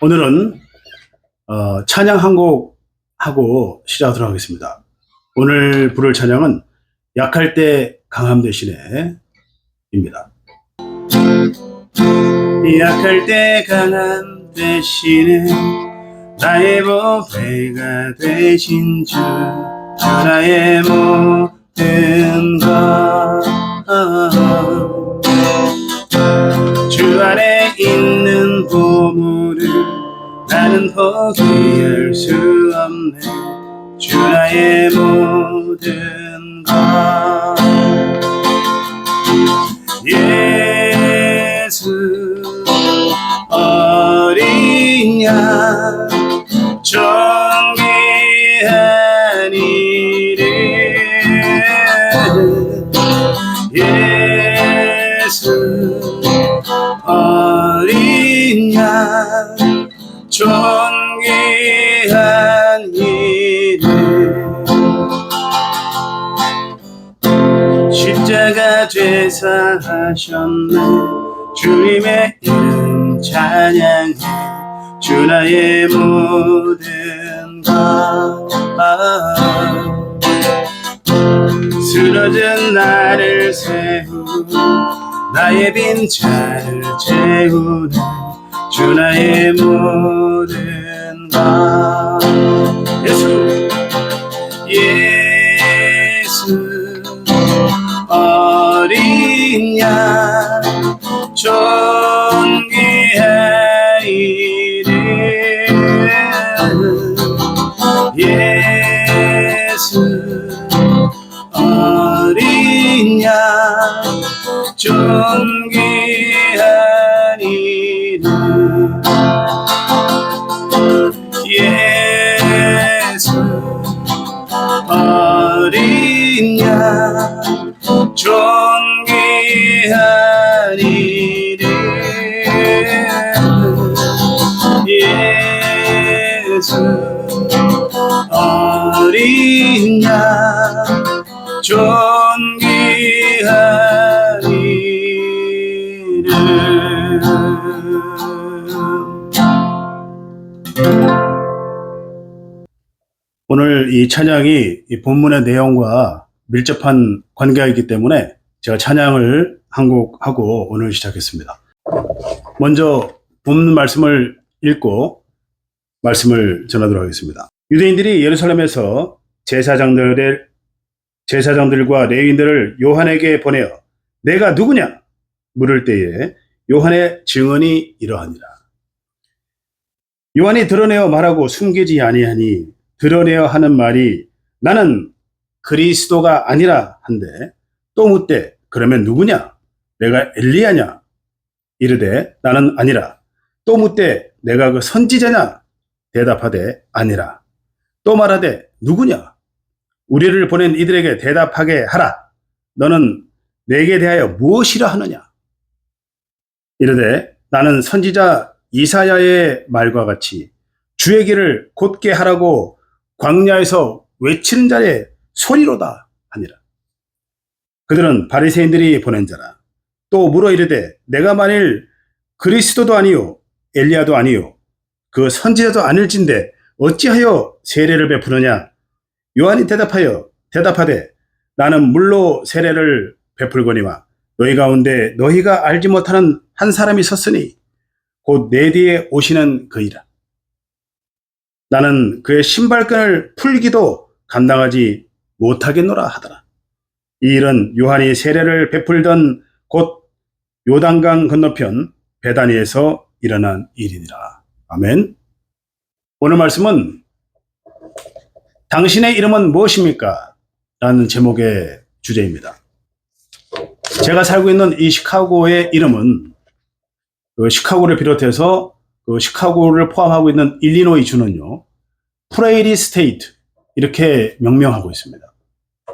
오늘은 찬양 한 곡 하고 시작하도록 하겠습니다. 오늘 부를 찬양은 약할 때 강함 대신에 입니다. 약할 때 강함 대신에 나의 보배가 되신 주 나의 모든 것 주 안에 있는 보물을 나는 포기할 수 없네. 주 나의 모든 것 예수 어린 양 존귀한 이름 예수 어린 양 존귀한 이름 십자가 죄사하셨네. 주님의 이름 찬양해. 주 나의 모든 것 쓰러진 나를 세우고 나의 빈차를 채우네. 주 나의 모든 것 예수 예수 어린 양 존귀한 이름 예수 어린 양 존귀한 이름 예수 어린 양 존귀한 이름 예수 어린 양 존귀한 이름 오늘 이 찬양이 이 본문의 내용과 밀접한 관계가 있기 때문에 제가 찬양을 한 곡 하고 오늘 시작했습니다. 먼저 본문 말씀을 읽고 말씀을 전하도록 하겠습니다. 유대인들이 예루살렘에서 제사장들과 레위인들을 요한에게 보내어 내가 누구냐 물을 때에 요한의 증언이 이러하니라. 요한이 드러내어 말하고 숨기지 아니하니 드러내어 하는 말이 나는 그리스도가 아니라 한데 또 묻되 그러면 누구냐? 내가 엘리야냐? 이르되 나는 아니라. 또 묻되 내가 그 선지자냐? 대답하되 아니라. 또 말하되 누구냐? 우리를 보낸 이들에게 대답하게 하라. 너는 내게 대하여 무엇이라 하느냐? 이르되 나는 선지자 이사야의 말과 같이 주의 길을 곧게 하라고 광야에서 외치는 자의 소리로다 하니라. 그들은 바리새인들이 보낸 자라. 또 물어 이르되 내가 만일 그리스도도 아니요 엘리야도 아니요 그 선지자도 아닐진데 어찌하여 세례를 베푸느냐? 요한이 대답하되 나는 물로 세례를 베풀거니와 너희 가운데 너희가 알지 못하는 한 사람이 섰으니 곧 내 뒤에 오시는 그이라. 나는 그의 신발끈을 풀기도 감당하지 못하겠노라 하더라. 이 일은 요한이 세례를 베풀던 곧 요단강 건너편 베다니에서 일어난 일이니라. 아멘. 오늘 말씀은 당신의 이름은 무엇입니까? 라는 제목의 주제입니다. 제가 살고 있는 이 시카고의 이름은 시카고를 비롯해서 시카고를 포함하고 있는 일리노이 주는요, 프레이리 스테이트 이렇게 명명하고 있습니다.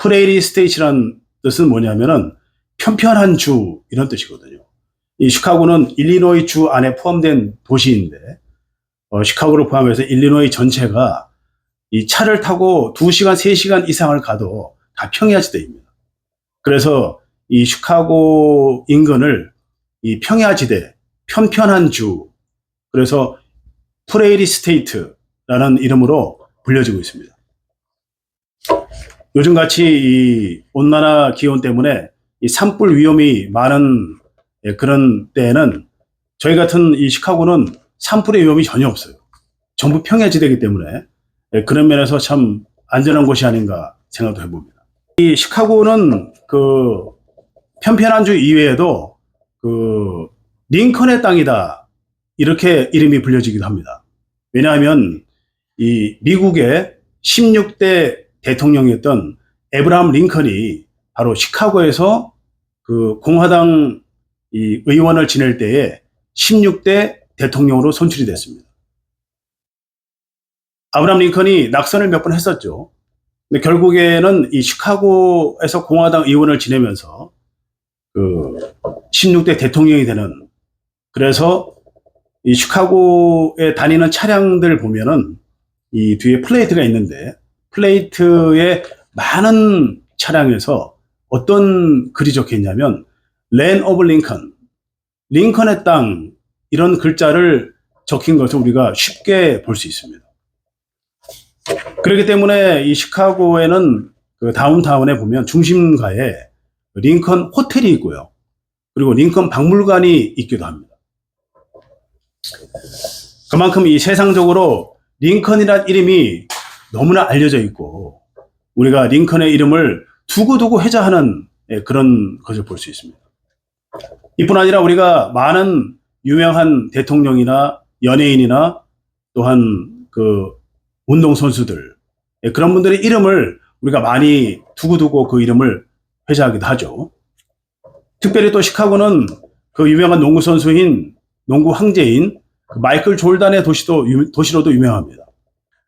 프레이리 스테이트란 뜻은 뭐냐면은 편편한 주 이런 뜻이거든요. 이 시카고는 일리노이 주 안에 포함된 도시인데 시카고를 포함해서 일리노이 전체가 이 차를 타고 2시간, 3시간 이상을 가도 다 평야지대입니다. 그래서 이 시카고 인근을 이 평야지대, 편편한 주, 그래서 프레이리 스테이트라는 이름으로 불려지고 있습니다. 요즘같이 이 온난화 기온 때문에 이 산불 위험이 많은 그런 때에는 저희 같은 이 시카고는 산불의 위험이 전혀 없어요. 전부 평야지대이기 때문에 그런 면에서 참 안전한 곳이 아닌가 생각도 해봅니다. 이 시카고는 그 편편한 주 이외에도 그 링컨의 땅이다 이렇게 이름이 불려지기도 합니다. 왜냐하면 이 미국의 16대 대통령이었던 에브라함 링컨이 바로 시카고에서 그 공화당 이 의원을 지낼 때에 16대 대통령으로 선출이 됐습니다. 아브라함 링컨이 낙선을 몇 번 했었죠. 근데 결국에는 이 시카고에서 공화당 의원을 지내면서 그 16대 대통령이 되는, 그래서 이 시카고에 다니는 차량들 보면은 이 뒤에 플레이트가 있는데 플레이트에 많은 차량에서 어떤 글이 적혀 있냐면 Land of Lincoln, 링컨의 땅, 이런 글자를 적힌 것을 우리가 쉽게 볼 수 있습니다. 그렇기 때문에 이 시카고에는 그 다운타운에 보면 중심가에 링컨 호텔이 있고요. 그리고 링컨 박물관이 있기도 합니다. 그만큼 이 세상적으로 링컨이란 이름이 너무나 알려져 있고 우리가 링컨의 이름을 두고두고 회자하는 그런 것을 볼 수 있습니다. 이뿐 아니라 우리가 많은 유명한 대통령이나 연예인이나 또한 그 운동선수들, 그런 분들의 이름을 우리가 많이 두고두고 그 이름을 회자하기도 하죠. 특별히 또 시카고는 그 유명한 농구 황제인 마이클 졸단의 도시로도 유명합니다.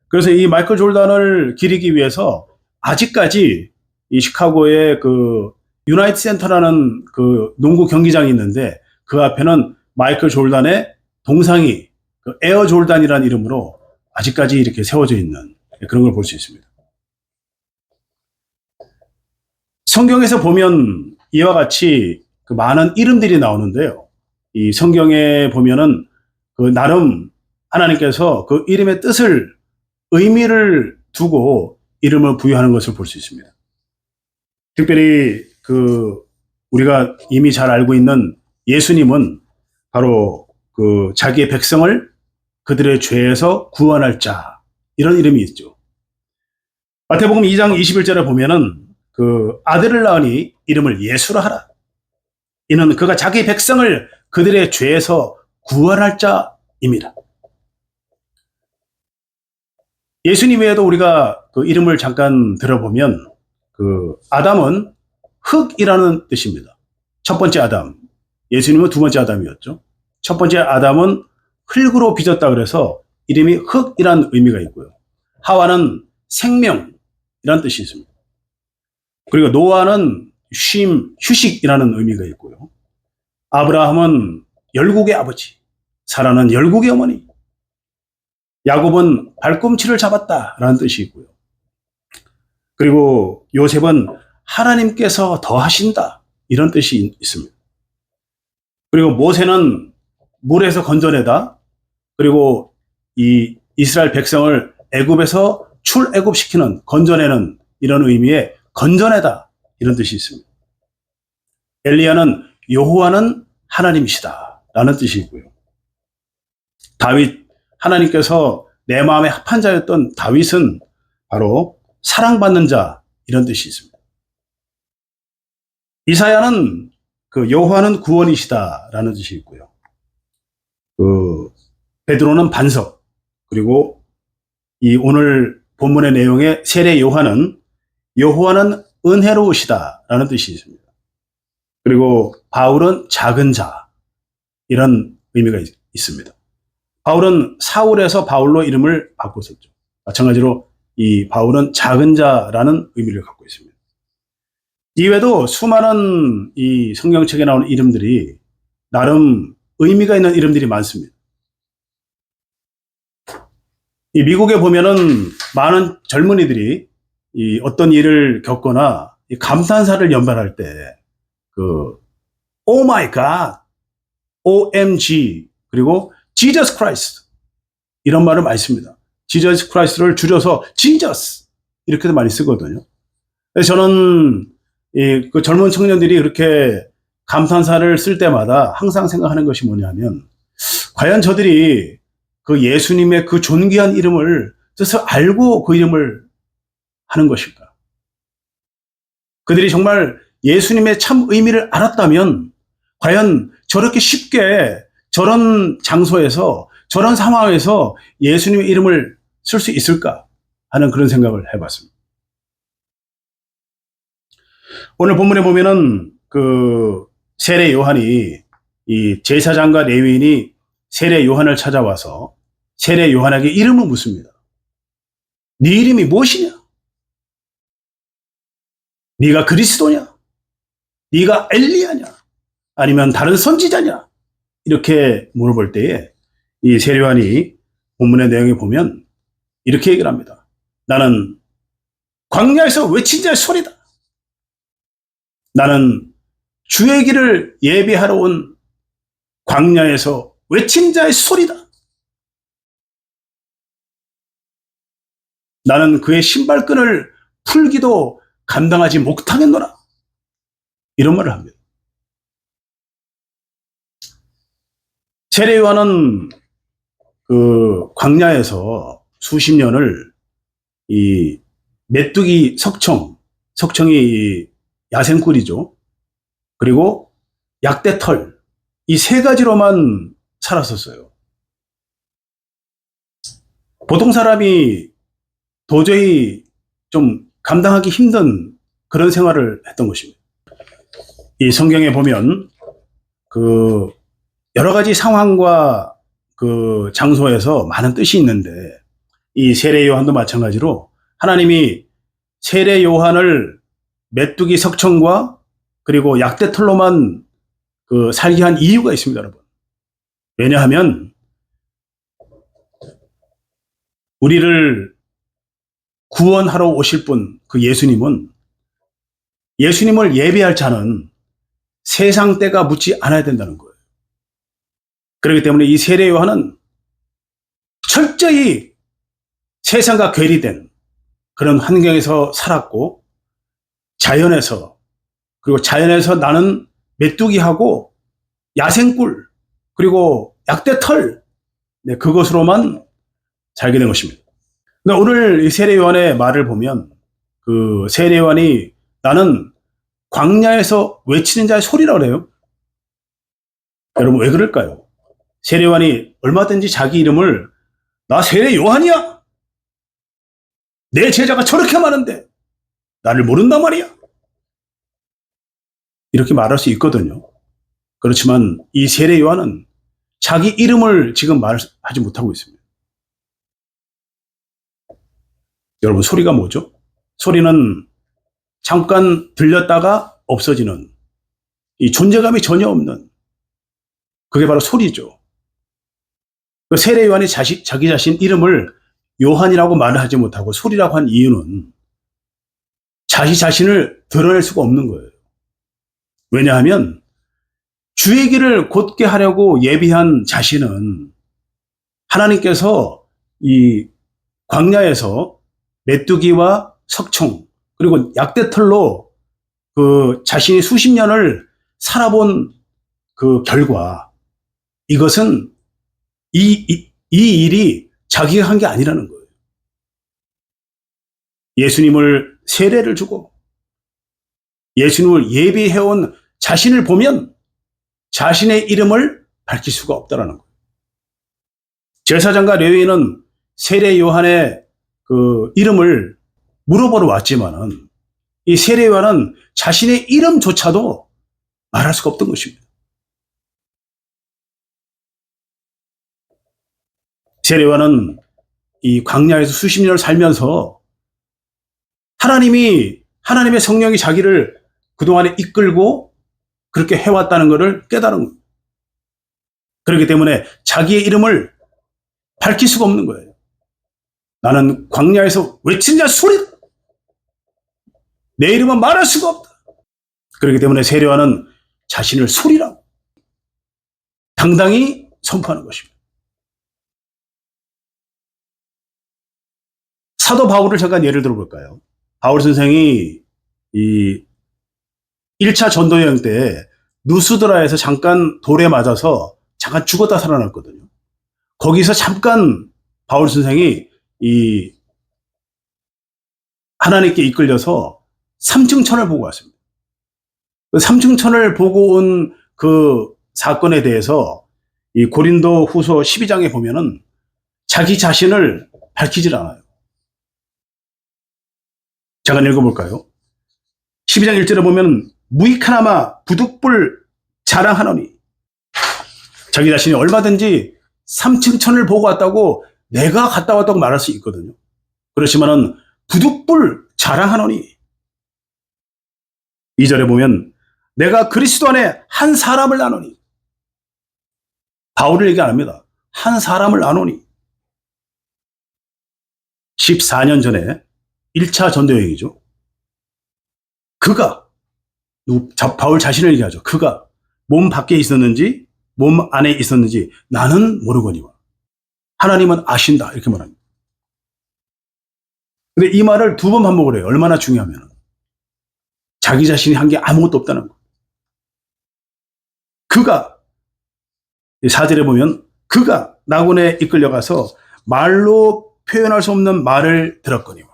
그래서 이 마이클 졸단을 기리기 위해서 아직까지 이 시카고에 그 유나이트 센터라는 그 농구 경기장이 있는데 그 앞에는 마이클 졸단의 동상이 그 에어 졸단이라는 이름으로 아직까지 이렇게 세워져 있는 그런 걸 볼 수 있습니다. 성경에서 보면 이와 같이 그 많은 이름들이 나오는데요. 이 성경에 보면은 그 나름 하나님께서 그 이름의 뜻을, 의미를 두고 이름을 부여하는 것을 볼 수 있습니다. 특별히 그 우리가 이미 잘 알고 있는 예수님은 바로 그 자기의 백성을 그들의 죄에서 구원할 자, 이런 이름이 있죠. 마태복음 2장 21절에 보면은 그 아들을 낳으니 이름을 예수라 하라. 이는 그가 자기 백성을 그들의 죄에서 구원할 자입니다. 예수님 외에도 우리가 그 이름을 잠깐 들어보면 그 아담은 흙이라는 뜻입니다. 첫 번째 아담, 예수님은 두 번째 아담이었죠. 첫 번째 아담은 흙으로 빚었다 그래서 이름이 흙이라는 의미가 있고요. 하와는 생명이라는 뜻이 있습니다. 그리고 노아는 휴식이라는 의미가 있고요. 아브라함은 열국의 아버지, 사라는 열국의 어머니, 야곱은 발꿈치를 잡았다라는 뜻이 있고요. 그리고 요셉은 하나님께서 더하신다, 이런 뜻이 있습니다. 그리고 모세는 물에서 건져내다, 그리고 이 이스라엘 백성을 애굽에서 출애굽시키는, 건져내는 이런 의미의 건져내다, 이런 뜻이 있습니다. 엘리야는 여호와는 하나님이시다 라는 뜻이 있고요. 다윗, 하나님께서 내 마음에 합한 자였던 다윗은 바로 사랑받는 자, 이런 뜻이 있습니다. 이사야는 그 여호와는 구원이시다 라는 뜻이 있고요. 그 베드로는 반석, 그리고 이 오늘 본문의 내용의 세례 요한은 여호와는 은혜로우시다 라는 뜻이 있습니다. 그리고 바울은 작은 자, 이런 의미가 있습니다. 바울은 사울에서 바울로 이름을 바꿨었죠. 마찬가지로 이 바울은 작은 자라는 의미를 갖고 있습니다. 이외에도 수많은 이 성경책에 나오는 이름들이 나름 의미가 있는 이름들이 많습니다. 이 미국에 보면은 많은 젊은이들이 이 어떤 일을 겪거나 이 감탄사를 연발할 때 그 Oh my God, OMG, 그리고 Jesus Christ, 이런 말을 많이 씁니다. 지저스 크라이스트를 줄여서 지저스 이렇게도 많이 쓰거든요. 그래서 저는 그 젊은 청년들이 그렇게 감탄사를 쓸 때마다 항상 생각하는 것이 뭐냐면, 과연 저들이 그 예수님의 그 존귀한 이름을 뜻을 알고 그 이름을 하는 것일까? 그들이 정말 예수님의 참 의미를 알았다면 과연 저렇게 쉽게 저런 장소에서 저런 상황에서 예수님의 이름을 쓸 수 있을까 하는 그런 생각을 해봤습니다. 오늘 본문에 보면은 그 세례 요한이, 이 제사장과 레위인이 세례 요한을 찾아와서 세례 요한에게 이름을 묻습니다. 네 이름이 무엇이냐? 네가 그리스도냐? 네가 엘리야냐? 아니면 다른 선지자냐? 이렇게 물어볼 때에 이 세례 요한이 본문의 내용에 보면 이렇게 얘기를 합니다. 나는 광야에서 외친 자의 소리다. 나는 주의 길을 예비하러 온 광야에서 외친 자의 소리다. 나는 그의 신발끈을 풀기도 감당하지 못하겠노라. 이런 말을 합니다. 세례 요한은 그 광야에서 수십 년을 이 메뚜기 석청이 야생꿀이죠. 그리고 약대털, 이 세 가지로만 살았었어요. 보통 사람이 도저히 좀 감당하기 힘든 그런 생활을 했던 것입니다. 이 성경에 보면 그 여러 가지 상황과 그 장소에서 많은 뜻이 있는데, 이 세례 요한도 마찬가지로 하나님이 세례 요한을 메뚜기 석청과 그리고 약대털로만 그 살게 한 이유가 있습니다, 여러분. 왜냐하면 우리를 구원하러 오실 분, 그 예수님을 예배할 자는 세상 때가 묻지 않아야 된다는 거예요. 그렇기 때문에 이 세례 요한은 철저히 세상과 괴리된 그런 환경에서 살았고, 그리고 자연에서 나는 메뚜기하고 야생꿀 그리고 약대털, 그것으로만 살게 된 것입니다. 근데 오늘 이 세례 요한의 말을 보면 그 세례 요한이 나는 광야에서 외치는 자의 소리라고 그래요. 여러분, 왜 그럴까요? 세례 요한이 얼마든지 자기 이름을 나 세례 요한이야, 내 제자가 저렇게 많은데 나를 모른단 말이야, 이렇게 말할 수 있거든요. 그렇지만 이 세례 요한은 자기 이름을 지금 말하지 못하고 있습니다. 여러분, 소리가 뭐죠? 소리는 잠깐 들렸다가 없어지는, 이 존재감이 전혀 없는, 그게 바로 소리죠. 그 세례 요한이 자기 자신 이름을 요한이라고 말을 하지 못하고 소리라고 한 이유는 자기 자신을 드러낼 수가 없는 거예요. 왜냐하면 주의 길을 곧게 하려고 예비한 자신은 하나님께서 이 광야에서 메뚜기와 석청 그리고 약대털로 그 자신이 수십 년을 살아본 그 결과, 이것은 이 일이 자기가 한 게 아니라는 거예요. 예수님을 세례를 주고 예수님을 예비해온 자신을 보면 자신의 이름을 밝힐 수가 없다라는 거예요. 제사장과 레위인은 세례 요한의 그 이름을 물어보러 왔지만은 이 세례 요한은 자신의 이름조차도 말할 수가 없던 것입니다. 세례 요한은 이 광야에서 수십 년을 살면서 하나님의 성령이 자기를 그동안에 이끌고 그렇게 해왔다는 것을 깨달은 거예요. 그렇기 때문에 자기의 이름을 밝힐 수가 없는 거예요. 나는 광야에서 외친 자 소리다. 내 이름은 말할 수가 없다. 그렇기 때문에 세례 요한은 자신을 소리라고 당당히 선포하는 것입니다. 사도 바울을 잠깐 예를 들어볼까요? 바울 선생이 이 1차 전도 여행 때 누스드라에서 잠깐 돌에 맞아서 잠깐 죽었다 살아났거든요. 거기서 잠깐 바울 선생이 이 하나님께 이끌려서 삼층천을 보고 왔습니다. 그 삼층천을 보고 온 그 사건에 대해서 이 고린도 후서 12장에 보면은 자기 자신을 밝히질 않아요. 잠깐 읽어볼까요? 12장 1절에 보면 무익하나마 부득불 자랑하노니, 자기 자신이 얼마든지 삼층천을 보고 왔다고 내가 갔다 왔다고 말할 수 있거든요. 그렇지만은 부득불 자랑하노니, 2절에 보면 내가 그리스도 안에 한 사람을 나누니, 바울을 얘기 안 합니다. 한 사람을 나누니. 14년 전에 1차 전도 여행이죠. 그가, 바울 자신을 얘기하죠. 그가 몸 밖에 있었는지 몸 안에 있었는지 나는 모르거니와 하나님은 아신다, 이렇게 말합니다. 근데 이 말을 두 번 반복을 해요. 얼마나 중요하면 자기 자신이 한 게 아무것도 없다는 거. 그가, 4절에 보면 그가 낙원에 이끌려가서 말로 표현할 수 없는 말을 들었거니와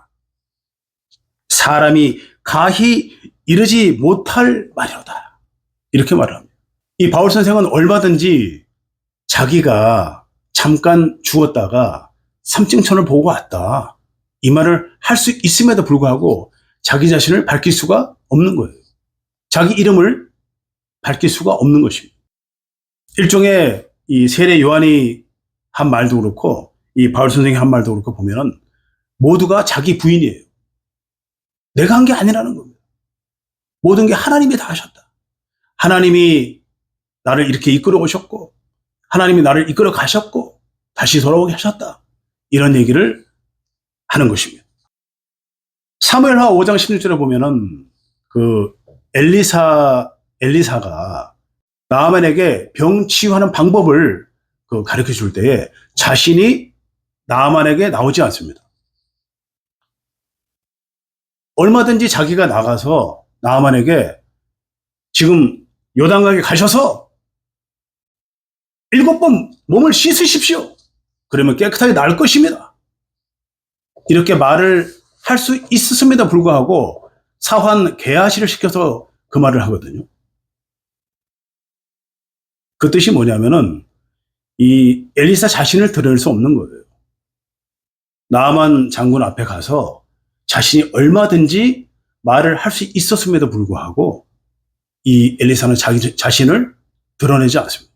사람이 가히 이르지 못할 말이로다, 이렇게 말을 합니다. 이 바울 선생은 얼마든지 자기가 잠깐 죽었다가 삼층천을 보고 왔다, 이 말을 할 수 있음에도 불구하고 자기 자신을 밝힐 수가 없는 거예요. 자기 이름을 밝힐 수가 없는 것입니다. 일종의 이 세례 요한이 한 말도 그렇고 이 바울 선생이 한 말도 그렇고 보면은 모두가 자기 부인이에요. 내가 한 게 아니라는 겁니다. 모든 게 하나님이 다 하셨다. 하나님이 나를 이렇게 이끌어 오셨고 하나님이 나를 이끌어 가셨고 다시 돌아오게 하셨다, 이런 얘기를 하는 것입니다. 사무엘하 5장 16절에 보면은 그 엘리사가 나아만에게 병 치유하는 방법을 가르쳐 줄 때에 자신이 나아만에게 나오지 않습니다. 얼마든지 자기가 나가서 나아만에게 지금 요단강에 가셔서 7번 몸을 씻으십시오, 그러면 깨끗하게 나을 것입니다, 이렇게 말을 할 수 있었음에도 불구하고 사환 게하시를 시켜서 그 말을 하거든요. 그 뜻이 뭐냐면은 이 엘리사 자신을 드러낼 수 없는 거예요. 나아만 장군 앞에 가서 자신이 얼마든지 말을 할 수 있었음에도 불구하고 이 엘리사는 자기 자신을 드러내지 않습니다.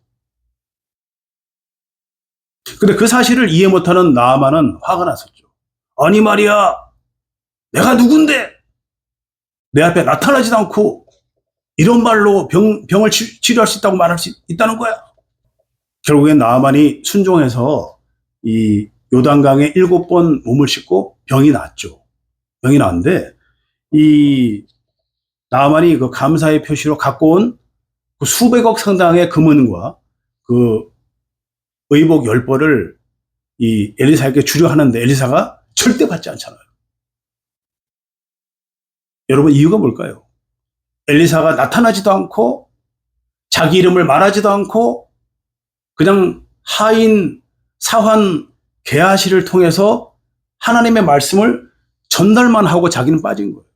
근데 그 사실을 이해 못하는 나아만은 화가 났었죠. 아니 말이야, 내가 누군데 내 앞에 나타나지도 않고 이런 말로 병을 치료할 수 있다고 말할 수 있다는 거야. 결국엔 나아만이 순종해서 이 요단강에 7번 몸을 씻고 병이 났죠. 병이 났는데 이 나아만이 그 감사의 표시로 갖고 온 그 수백억 상당의 금은과 그 의복 10벌을 이 엘리사에게 주려 하는데 엘리사가 절대 받지 않잖아요. 여러분, 이유가 뭘까요? 엘리사가 나타나지도 않고 자기 이름을 말하지도 않고 그냥 하인 사환 게하시를 통해서 하나님의 말씀을 전달만 하고 자기는 빠진 거예요.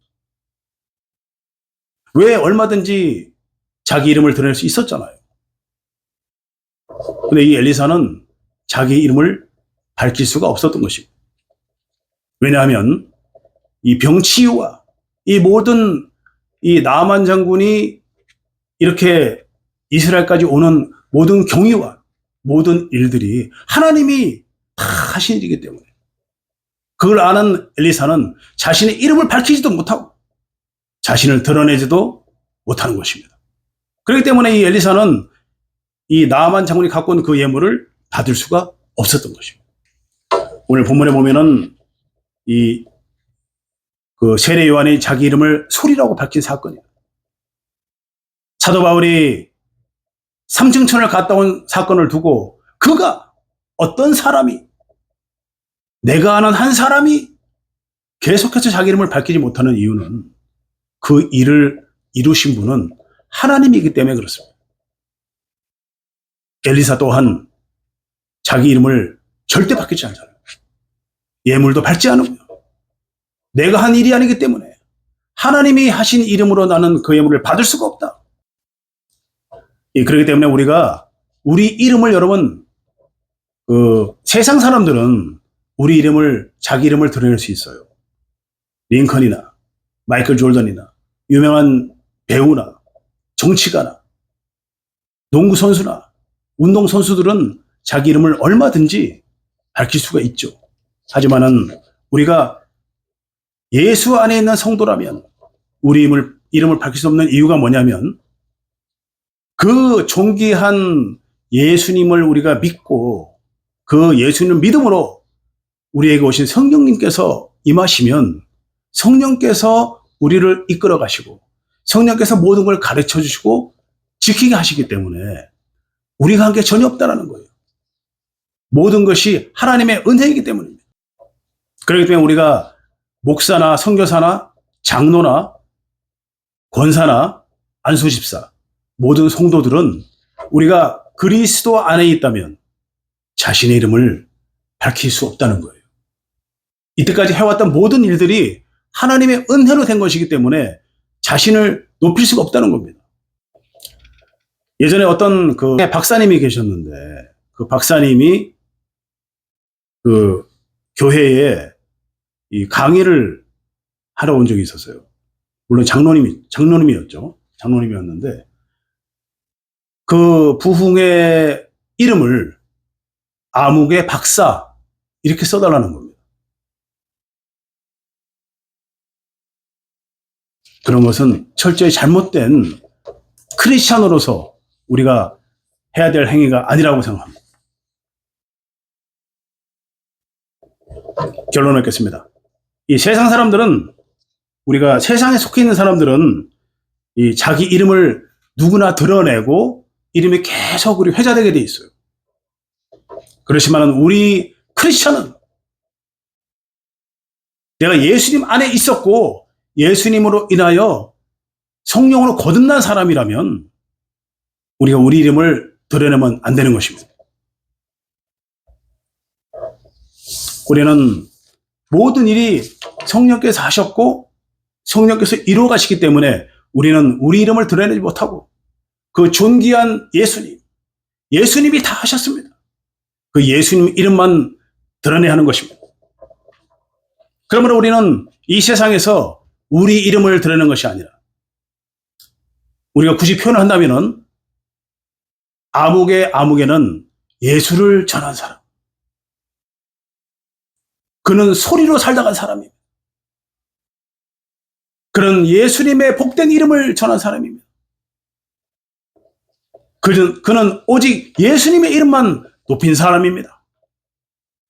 왜? 얼마든지 자기 이름을 드러낼 수 있었잖아요. 근데 이 엘리사는 자기 이름을 밝힐 수가 없었던 것입니다. 왜냐하면 이 병치유와 이 모든 이 나아만 장군이 이렇게 이스라엘까지 오는 모든 경위와 모든 일들이 하나님이 다 하신 일이기 때문에 그걸 아는 엘리사는 자신의 이름을 밝히지도 못하고 자신을 드러내지도 못하는 것입니다. 그렇기 때문에 이 엘리사는 이 나아만 장군이 갖고 온 그 예물을 받을 수가 없었던 것입니다. 오늘 본문에 보면은 이 그 세례 요한이 자기 이름을 소리라고 밝힌 사건이에요. 사도 바울이 삼층천을 갔다 온 사건을 두고 그가 어떤 사람이, 내가 아는 한 사람이 계속해서 자기 이름을 밝히지 못하는 이유는 그 일을 이루신 분은 하나님이기 때문에 그렇습니다. 엘리사 또한 자기 이름을 절대 밝히지 않잖아요. 예물도 밝지 않으며 내가 한 일이 아니기 때문에 하나님이 하신 이름으로 나는 그 예물을 받을 수가 없다. 그렇기 때문에 우리가 우리 이름을 여러분 세상 사람들은 우리 이름을 자기 이름을 드러낼 수 있어요. 링컨이나 마이클 조던이나 유명한 배우나 정치가나 농구 선수나 운동 선수들은 자기 이름을 얼마든지 밝힐 수가 있죠. 하지만은 우리가 예수 안에 있는 성도라면 우리 이름을 밝힐 수 없는 이유가 뭐냐면 그 존귀한 예수님을 우리가 믿고 그 예수님 믿음으로 우리에게 오신 성령님께서 임하시면 성령께서 우리를 이끌어 가시고 성령께서 모든 걸 가르쳐 주시고 지키게 하시기 때문에 우리가 한 게 전혀 없다라는 거예요. 모든 것이 하나님의 은혜이기 때문입니다. 그렇기 때문에 우리가 목사나 선교사나 장로나 권사나 안수집사 모든 성도들은 우리가 그리스도 안에 있다면 자신의 이름을 밝힐 수 없다는 거예요. 이때까지 해왔던 모든 일들이 하나님의 은혜로 된 것이기 때문에 자신을 높일 수가 없다는 겁니다. 예전에 어떤 그 박사님이 계셨는데 그 박사님이 그 교회에 이 강의를 하러 온 적이 있었어요. 물론 장로님이었죠. 장로님이었는데 그 부흥의 이름을 아무개 박사 이렇게 써달라는 겁니다. 그런 것은 철저히 잘못된 크리스찬으로서 우리가 해야 될 행위가 아니라고 생각합니다. 결론을 맺겠습니다. 이 세상 사람들은 우리가 세상에 속해 있는 사람들은 이 자기 이름을 누구나 드러내고 이름이 계속 우리 회자되게 돼 있어요. 그렇지만 우리 크리스찬은 내가 예수님 안에 있었고 예수님으로 인하여 성령으로 거듭난 사람이라면 우리가 우리 이름을 드러내면 안 되는 것입니다. 우리는 모든 일이 성령께서 하셨고 성령께서 이루어 가시기 때문에 우리는 우리 이름을 드러내지 못하고 그 존귀한 예수님이 다 하셨습니다. 그 예수님 이름만 드러내야 하는 것입니다. 그러므로 우리는 이 세상에서 우리 이름을 드러내는 것이 아니라 우리가 굳이 표현을 한다면은 아무개는 예수를 전한 사람. 그는 소리로 살다간 사람입니다. 그는 예수님의 복된 이름을 전한 사람입니다. 그는 오직 예수님의 이름만 높인 사람입니다.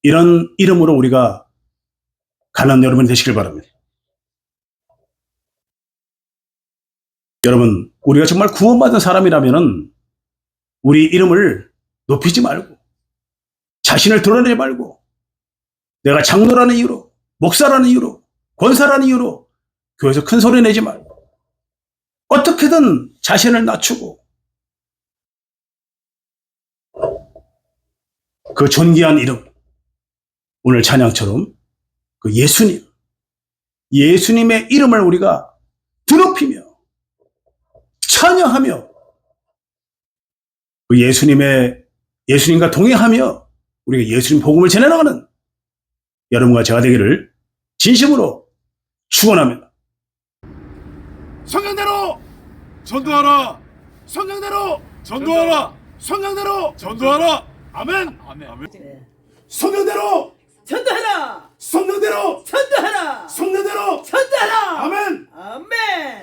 이런 이름으로 우리가 가는 여러분이 되시길 바랍니다. 여러분, 우리가 정말 구원받은 사람이라면 우리 이름을 높이지 말고 자신을 드러내지 말고 내가 장로라는 이유로 목사라는 이유로 권사라는 이유로 교회에서 큰 소리 내지 말고 어떻게든 자신을 낮추고 그 존귀한 이름 오늘 찬양처럼 그 예수님의 이름을 우리가 드높이며 찬양하며 그 예수님과 동행하며 우리가 예수님 복음을 전해나가는 여러분과 제가 되기를 진심으로 축원합니다. 성령대로 전도하라. 성령대로 전도하라. 성령대로 전도하라. 아멘. 성령대로 전도하라! 성령대로 전도하라! 성령대로 전도하라! 아멘. 아멘!